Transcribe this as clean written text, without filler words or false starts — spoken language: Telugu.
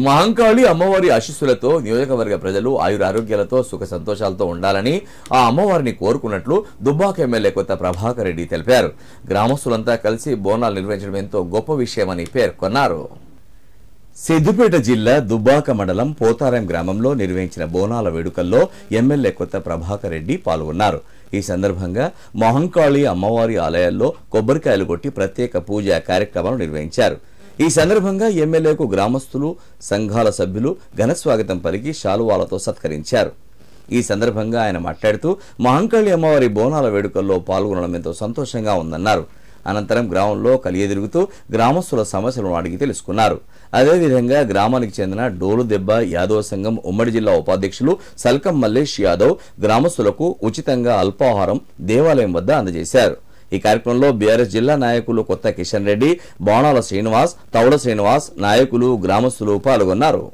మహంకాళి అమ్మవారి ఆశీస్సులతో నియోజకవర్గ ప్రజలు ఆయురారోగ్యాలతో సుఖ సంతోషాలతో ఉండాలని ఆ అమ్మవారిని కోరుకున్నట్లు దుబ్బాక ఎమ్మెల్యే కొత్త ప్రభాకర్ రెడ్డి తెలిపారు. గ్రామస్తులంతా కలిసి బోనాలు నిర్వహించడం ఎంతో గొప్ప విషయమని పేర్కొన్నారు. సిద్దిపేట జిల్లా దుబ్బాక మండలం పోతారం గ్రామంలో నిర్వహించిన బోనాల వేడుకల్లో ఎమ్మెల్యే కొత్త ప్రభాకర్ రెడ్డి పాల్గొన్నారు. ఈ సందర్భంగా మహంకాళి అమ్మవారి ఆలయాల్లో కొబ్బరికాయలు కొట్టి ప్రత్యేక పూజా కార్యక్రమాలు నిర్వహించారు. ఈ సందర్భంగా ఎమ్మెల్యేకు గ్రామస్తులు, సంఘాల సభ్యులు ఘనస్వాగతం పలికి శాలువాలతో సత్కరించారు. ఈ సందర్భంగా ఆయన మాట్లాడుతూ మహంకాళి అమ్మవారి బోనాల వేడుకల్లో పాల్గొనడం ఎంతో సంతోషంగా ఉందన్నారు. అనంతరం గ్రామంలో కలియదిరుగుతూ గ్రామస్తుల సమస్యలను అడిగి తెలుసుకున్నారు. అదేవిధంగా గ్రామానికి చెందిన డోలు దెబ్బ యాదవ సంఘం ఉమ్మడి జిల్లా ఉపాధ్యక్షులు సల్కం మల్లేష్ యాదవ్ గ్రామస్తులకు ఉచితంగా అల్పాహారం దేవాలయం వద్ద అందజేశారు. ఈ కార్యక్రమంలో బీఆర్ఎస్ జిల్లా నాయకులు కొత్త కిషన్ రెడ్డి, బాణాల శ్రీనివాస్, తౌడ శ్రీనివాస్, నాయకులు, గ్రామస్తులు పాల్గొన్నారు.